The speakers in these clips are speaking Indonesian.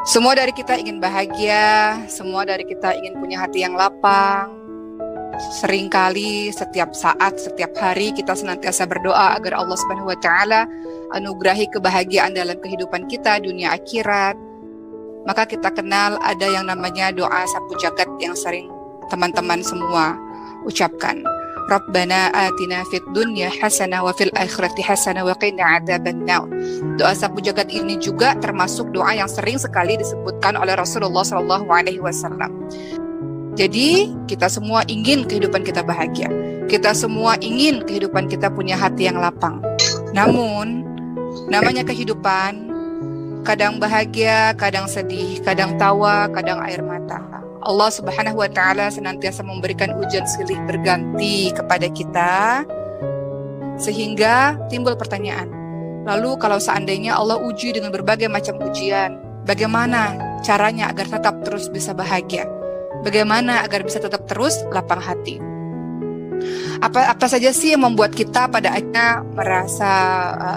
Semua dari kita ingin bahagia, semua dari kita ingin punya hati yang lapang. Seringkali setiap saat, setiap hari kita senantiasa berdoa agar Allah Subhanahu wa taala anugerahi kebahagiaan dalam kehidupan kita dunia akhirat. Maka kita kenal ada yang namanya doa sapu jagat yang sering teman-teman semua ucapkan. Rabbana atina fid dunya hasanah wa fil akhirati hasanah wa qina adzabannar. Doa sapu jagat ini juga termasuk doa yang sering sekali disebutkan oleh Rasulullah SAW. Jadi kita semua ingin kehidupan kita bahagia. Kita semua ingin kehidupan kita punya hati yang lapang. Namun namanya kehidupan, kadang bahagia, kadang sedih, kadang tawa, kadang air mata. Allah Subhanahu wa taala senantiasa memberikan ujian silih berganti kepada kita, sehingga timbul pertanyaan. Lalu kalau seandainya Allah uji dengan berbagai macam ujian, bagaimana caranya agar tetap terus bisa bahagia? Bagaimana agar bisa tetap terus lapang hati? Apa saja sih yang membuat kita pada akhirnya merasa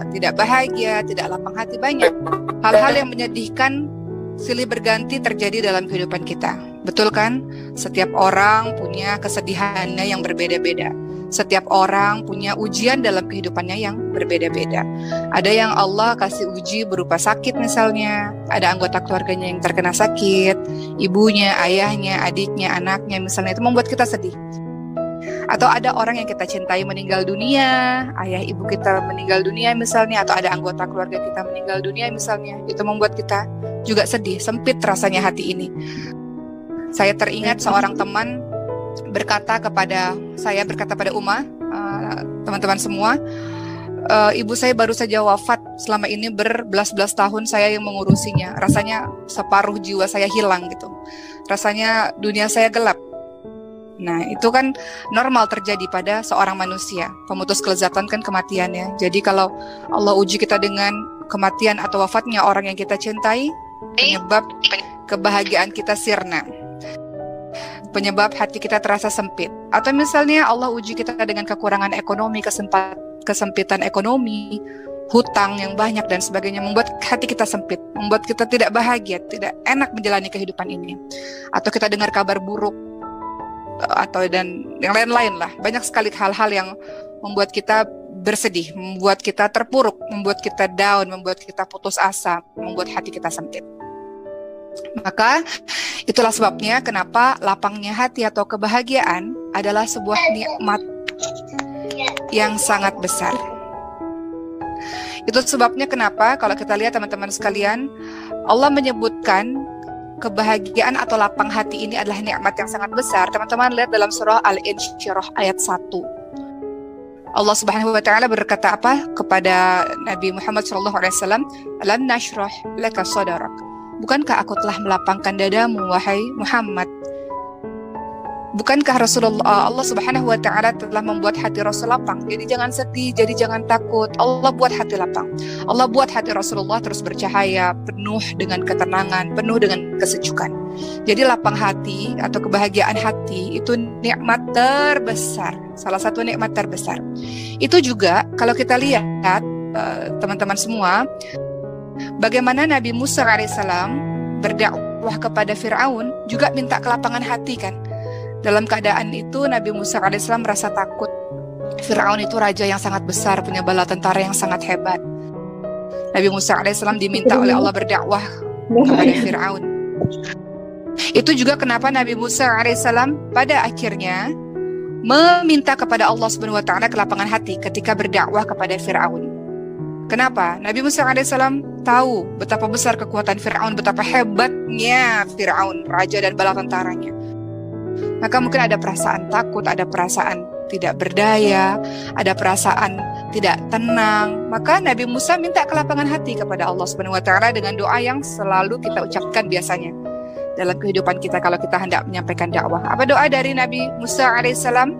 tidak bahagia, tidak lapang hati? Banyak hal-hal yang menyedihkan silih berganti terjadi dalam kehidupan kita. Betul kan? Setiap orang punya kesedihannya yang berbeda-beda. Setiap orang punya ujian dalam kehidupannya yang berbeda-beda. Ada yang Allah kasih uji berupa sakit misalnya. Ada anggota keluarganya yang terkena sakit. Ibunya, ayahnya, adiknya, anaknya misalnya. Itu membuat kita sedih. Atau ada orang yang kita cintai meninggal dunia, ayah ibu kita meninggal dunia misalnya, atau ada anggota keluarga kita meninggal dunia misalnya. Itu membuat kita juga sedih, sempit rasanya hati ini. Saya teringat seorang teman berkata pada Uma, teman-teman semua, ibu saya baru saja wafat, selama ini berbelas-belas tahun saya yang mengurusinya. Rasanya separuh jiwa saya hilang gitu. Rasanya dunia saya gelap. Nah, itu kan normal terjadi pada seorang manusia. Pemutus kelezatan kan kematiannya. Jadi kalau Allah uji kita dengan kematian atau wafatnya orang yang kita cintai, penyebab kebahagiaan kita sirna, penyebab hati kita terasa sempit. Atau misalnya Allah uji kita dengan kekurangan ekonomi, kesempitan ekonomi, hutang yang banyak dan sebagainya, membuat hati kita sempit, membuat kita tidak bahagia, tidak enak menjalani kehidupan ini. Atau kita dengar kabar buruk, atau dan yang lain-lain lah. Banyak sekali hal-hal yang membuat kita bersedih, membuat kita terpuruk, membuat kita down, membuat kita putus asa, membuat hati kita sempit. Maka itulah sebabnya kenapa lapangnya hati atau kebahagiaan adalah sebuah nikmat yang sangat besar. Itu sebabnya kenapa kalau kita lihat teman-teman sekalian, Allah menyebutkan kebahagiaan atau lapang hati ini adalah nikmat yang sangat besar. Teman-teman lihat dalam surah Al-Insyirah ayat 1. Allah Subhanahu wa taala berkata apa kepada Nabi Muhammad SAW? Alam nashrah laka sadrak. Bukankah aku telah melapangkan dadamu wahai Muhammad? Bukankah Allah Subhanahu wa taala telah membuat hati Rasul lapang? Jadi jangan sedih, jadi jangan takut. Allah buat hati lapang. Allah buat hati Rasulullah terus bercahaya, penuh dengan ketenangan, penuh dengan kesejukan. Jadi lapang hati atau kebahagiaan hati itu nikmat terbesar. Salah satu nikmat terbesar. Itu juga kalau kita lihat teman-teman semua, bagaimana Nabi Musa alaihissalam berdakwah kepada Fir'aun juga minta kelapangan hati kan. Dalam keadaan itu Nabi Musa alaihissalam merasa takut. Fir'aun itu raja yang sangat besar, punya bala tentara yang sangat hebat. Nabi Musa alaihissalam diminta oleh Allah berdakwah kepada Fir'aun. Itu juga kenapa Nabi Musa alaihissalam pada akhirnya meminta kepada Allah Subhanahu wa taala kelapangan hati ketika berdakwah kepada Fir'aun. Kenapa? Nabi Musa alaihissalam tahu betapa besar kekuatan Fir'aun, betapa hebatnya Fir'aun, raja dan bala tentaranya. Maka mungkin ada perasaan takut, ada perasaan tidak berdaya, ada perasaan tidak tenang. Maka Nabi Musa minta kelapangan hati kepada Allah Subhanahu wa taala dengan doa yang selalu kita ucapkan biasanya dalam kehidupan kita kalau kita hendak menyampaikan dakwah. Apa doa dari Nabi Musa alaihissalam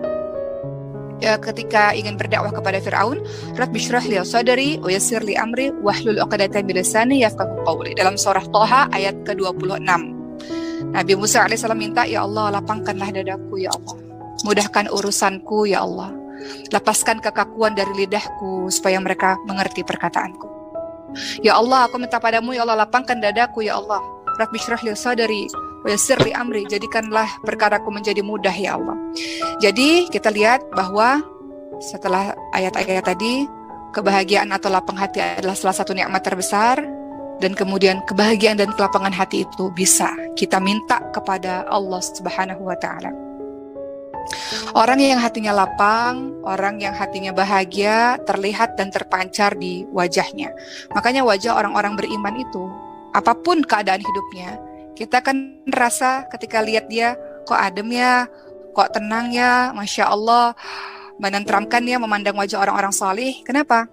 ketika ingin berdakwah kepada Fir'aun? Rabbi shrah li sadri wa yassir li amri wahlul 'uqdatam min lisani yafqahu qawli. Dalam surah Thaha ayat ke-26. Nabi Musa alaihissalam minta, ya Allah, lapangkanlah dadaku ya Allah, mudahkan urusanku ya Allah, lepaskan kekakuan dari lidahku supaya mereka mengerti perkataanku. Ya Allah, aku minta padamu ya Allah, lapangkan dadaku ya Allah, Rabbi shrah li sadri wa yassir li amri, jadikanlah perkaraku menjadi mudah ya Allah. Jadi kita lihat bahwa setelah ayat-ayat tadi, kebahagiaan atau lapang hati adalah salah satu nikmat terbesar, dan kemudian kebahagiaan dan kelapangan hati itu bisa kita minta kepada Allah Subhanahu wa taala. Orang yang hatinya lapang, orang yang hatinya bahagia terlihat dan terpancar di wajahnya. Makanya wajah orang-orang beriman itu, apapun keadaan hidupnya, kita akan rasa ketika lihat dia, kok adem ya, kok tenang ya, Masya Allah, menenteramkan ya memandang wajah orang-orang salih. Kenapa?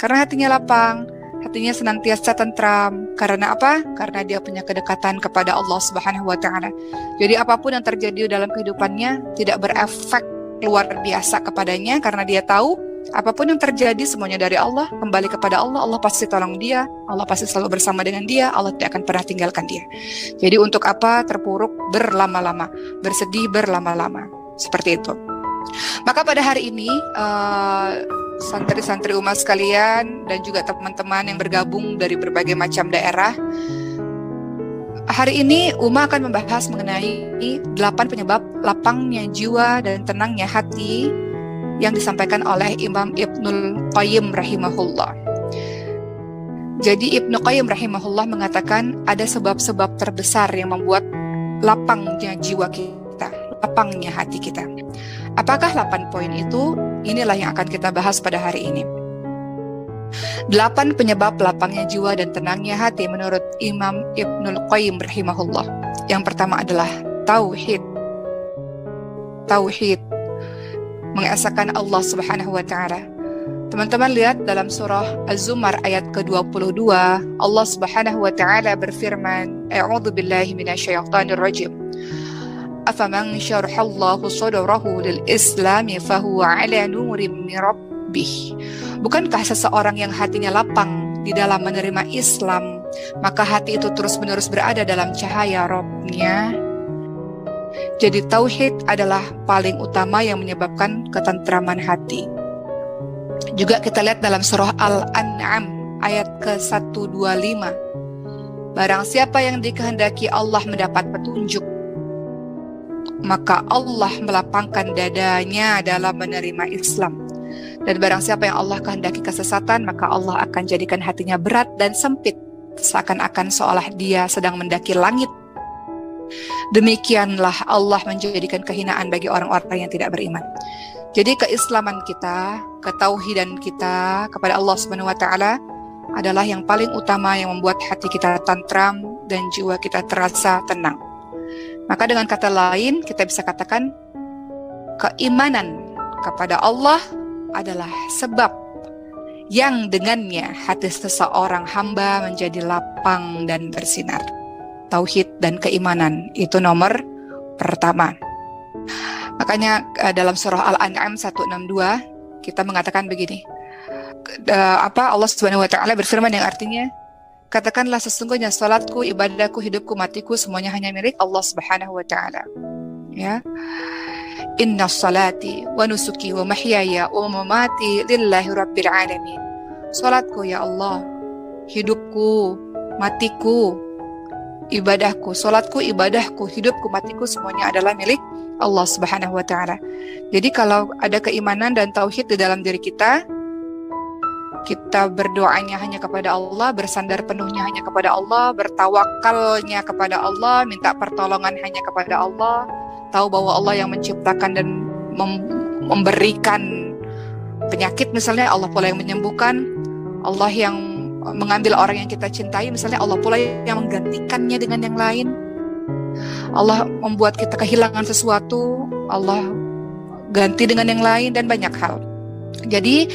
Karena hatinya lapang, hatinya senantiasa tentram. Karena apa? Karena dia punya kedekatan kepada Allah Subhanahu wa taala. Jadi apapun yang terjadi dalam kehidupannya tidak berefek luar biasa kepadanya, karena dia tahu apapun yang terjadi semuanya dari Allah, kembali kepada Allah. Allah pasti tolong dia, Allah pasti selalu bersama dengan dia, Allah tidak akan pernah tinggalkan dia. Jadi untuk apa terpuruk berlama-lama, bersedih berlama-lama, seperti itu. Maka pada hari ini santri-santri umat sekalian dan juga teman-teman yang bergabung dari berbagai macam daerah, hari ini Uma akan membahas mengenai 8 penyebab lapangnya jiwa dan tenangnya hati yang disampaikan oleh Imam Ibnul Qayyim rahimahullah. Jadi Ibnu Qayyim rahimahullah mengatakan ada sebab-sebab terbesar yang membuat lapangnya jiwa kita, lapangnya hati kita. Apakah 8 poin itu? Inilah yang akan kita bahas pada hari ini. 8 penyebab lapangnya jiwa dan tenangnya hati menurut Imam Ibnul Qayyim rahimahullah. Yang pertama adalah tauhid. Tauhid, mengesahkan Allah Subhanahu wa taala. Teman-teman lihat dalam surah Az-Zumar ayat ke-22, Allah Subhanahu wa taala berfirman, A'udzu billahi minasyaitonir rajim. Afaman syarahallahu sadrahu lil islami fahuwa ala nurim min rabbih. Bukankah seseorang yang hatinya lapang di dalam menerima Islam, maka hati itu terus-menerus berada dalam cahaya Rabb-nya? Jadi tauhid adalah paling utama yang menyebabkan ketentraman hati. Juga kita lihat dalam surah Al-An'am ayat ke-125. Barang siapa yang dikehendaki Allah mendapat petunjuk, maka Allah melapangkan dadanya dalam menerima Islam. Dan barang siapa yang Allah kehendaki kesesatan, maka Allah akan jadikan hatinya berat dan sempit, seakan-akan seolah dia sedang mendaki langit. Demikianlah Allah menjadikan kehinaan bagi orang-orang yang tidak beriman. Jadi keislaman kita, ketauhidan kita kepada Allah Subhanahu wa taala adalah yang paling utama yang membuat hati kita tentram dan jiwa kita terasa tenang. Maka dengan kata lain kita bisa katakan keimanan kepada Allah adalah sebab yang dengannya hati seseorang hamba menjadi lapang dan bersinar. Tauhid dan keimanan itu nomor pertama. Makanya dalam surah Al-An'am 162 kita mengatakan begini. Allah Subhanahu wa taala berfirman yang artinya, katakanlah sesungguhnya salatku, ibadahku, hidupku, matiku semuanya hanya milik Allah Subhanahu wa taala. Ya. Inna salati wa nusuki wa mahyaya wa mamati lillahi rabbil alamin. Salatku ya Allah, hidupku, matiku, ibadahku, salatku, ibadahku, hidupku, matiku semuanya adalah milik Allah Subhanahu wa taala. Jadi kalau ada keimanan dan tauhid di dalam diri kita, kita berdoanya hanya kepada Allah, bersandar penuhnya hanya kepada Allah, bertawakalnya kepada Allah, minta pertolongan hanya kepada Allah, tahu bahwa Allah yang menciptakan dan memberikan penyakit misalnya, Allah pula yang menyembuhkan, Allah yang mengambil orang yang kita cintai misalnya, Allah pula yang menggantikannya dengan yang lain. Allah membuat kita kehilangan sesuatu, Allah ganti dengan yang lain, dan banyak hal. Jadi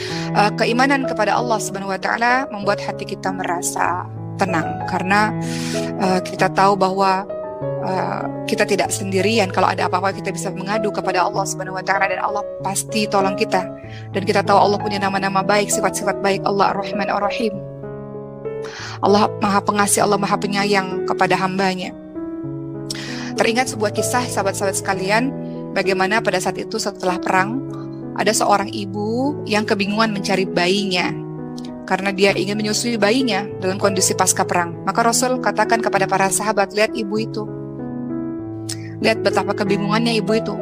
keimanan kepada Allah Subhanahu wa taala membuat hati kita merasa tenang, karena kita tahu bahwa kita tidak sendirian. Kalau ada apa-apa kita bisa mengadu kepada Allah Subhanahu wa taala dan Allah pasti tolong kita. Dan kita tahu Allah punya nama-nama baik, sifat-sifat baik. Allah Ar-Rahman Ar-Rahim. Allah Maha Pengasih, Allah Maha Penyayang kepada hambanya. Teringat sebuah kisah sahabat-sahabat sekalian, bagaimana pada saat itu setelah perang ada seorang ibu yang kebingungan mencari bayinya. karena dia ingin menyusui bayinya dalam kondisi pasca perang. Maka Rasul katakan kepada para sahabat, lihat ibu itu. Lihat betapa kebingungannya ibu itu.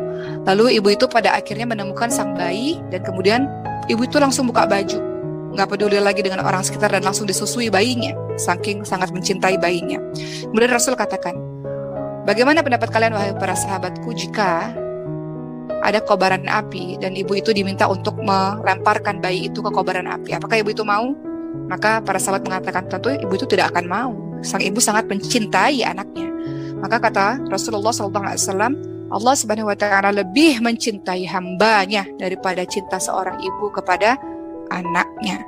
Lalu ibu itu pada akhirnya menemukan sang bayi, dan kemudian ibu itu langsung buka baju, nggak peduli lagi dengan orang sekitar, dan langsung disusui bayinya, saking sangat mencintai bayinya. Kemudian Rasul katakan, bagaimana pendapat kalian wahai para sahabatku jika ada kobaran api dan ibu itu diminta untuk melemparkan bayi itu ke kobaran api? Apakah ibu itu mau? Maka para sahabat mengatakan, tentu ibu itu tidak akan mau. Sang ibu sangat mencintai anaknya. Maka kata Rasulullah SAW, Allah Subhanahu wa Ta'ala lebih mencintai hambanya daripada cinta seorang ibu kepada anaknya.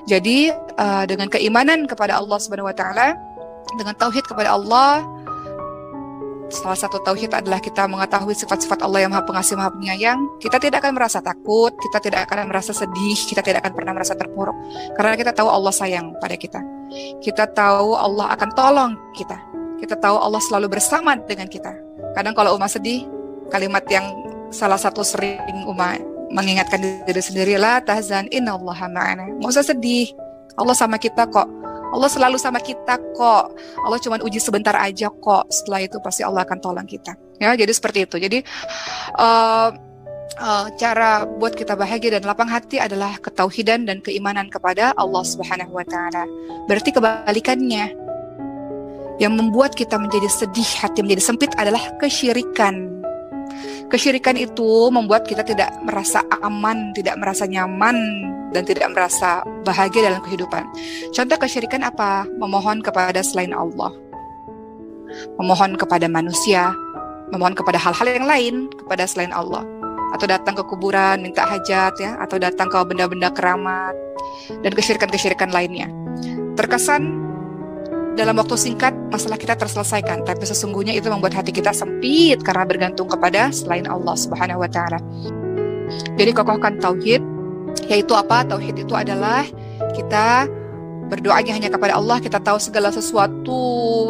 Jadi dengan keimanan kepada Allah Subhanahu wa Ta'ala, dengan tauhid kepada Allah, salah satu tauhid adalah kita mengetahui sifat-sifat Allah yang Maha Pengasih, Maha Penyayang. Kita tidak akan merasa takut, kita tidak akan merasa sedih, kita tidak akan pernah merasa terpuruk, karena kita tahu Allah sayang pada kita. Kita tahu Allah akan tolong kita. Kita tahu Allah selalu bersama dengan kita. Kadang kalau Uma sedih, kalimat yang salah satu sering Uma mengingatkan diri sendiri, la tahzan innallaha ma'ana. Nggak usah sedih, Allah sama kita kok. Allah selalu sama kita kok. Allah cuma uji sebentar aja kok. Setelah itu pasti Allah akan tolong kita. Ya, jadi seperti itu. Jadi cara buat kita bahagia dan lapang hati adalah ketauhidan dan keimanan kepada Allah Subhanahu wa Ta'ala. Berarti kebalikannya, yang membuat kita menjadi sedih, hati menjadi sempit adalah kesyirikan. Kesyirikan itu membuat kita tidak merasa aman, tidak merasa nyaman, dan tidak merasa bahagia dalam kehidupan. Contoh kesyirikan apa? Memohon kepada selain Allah, memohon kepada manusia, memohon kepada hal-hal yang lain kepada selain Allah, atau datang ke kuburan minta hajat, ya, atau datang ke benda-benda keramat, dan kesyirikan-kesyirikan lainnya. Terkesan dalam waktu singkat masalah kita terselesaikan, tapi sesungguhnya itu membuat hati kita sempit karena bergantung kepada selain Allah Subhanahu wa Ta'ala. Jadi kokohkan tauhid, yaitu apa? Tauhid itu adalah kita berdoanya hanya kepada Allah, kita tahu segala sesuatu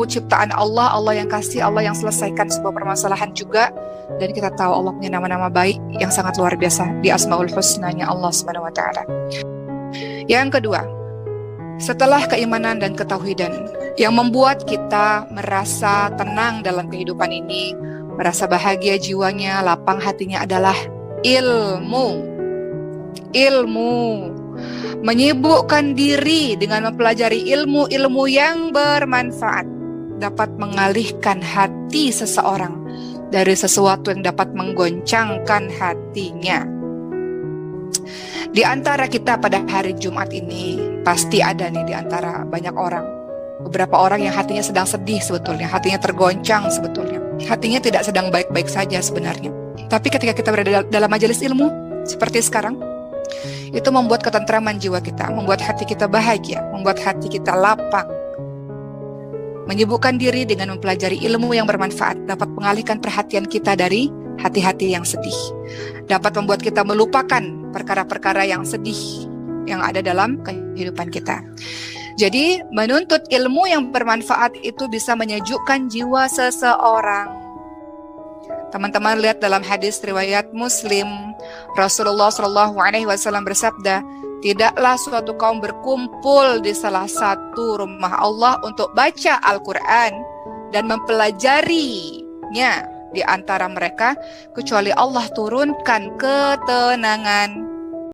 ciptaan Allah, Allah yang kasih, Allah yang selesaikan sebuah permasalahan juga, dan kita tahu Allah punya nama-nama baik yang sangat luar biasa di Asmaul Husnanya Allah Subhanahu wa Ta'ala. Yang kedua, setelah keimanan dan ketauhidan, yang membuat kita merasa tenang dalam kehidupan ini, merasa bahagia jiwanya, lapang hatinya adalah ilmu. Ilmu. Menyibukkan diri dengan mempelajari ilmu-ilmu yang bermanfaat dapat mengalihkan hati seseorang dari sesuatu yang dapat menggoncangkan hatinya. Di antara kita pada hari Jumat ini, pasti ada nih di antara banyak orang, beberapa orang yang hatinya sedang sedih sebetulnya, hatinya tergoncang sebetulnya, hatinya tidak sedang baik-baik saja sebenarnya. Tapi ketika kita berada dalam majelis ilmu seperti sekarang, itu membuat ketentraman jiwa kita, membuat hati kita bahagia, membuat hati kita lapang. Menyibukkan diri dengan mempelajari ilmu yang bermanfaat dapat mengalihkan perhatian kita dari hati-hati yang sedih, dapat membuat kita melupakan perkara-perkara yang sedih yang ada dalam kehidupan kita. Jadi menuntut ilmu yang bermanfaat itu bisa menyejukkan jiwa seseorang. Teman-teman lihat dalam hadis riwayat Muslim, Rasulullah SAW bersabda, tidaklah suatu kaum berkumpul di salah satu rumah Allah untuk baca Al-Quran dan mempelajarinya di antara mereka, kecuali Allah turunkan ketenangan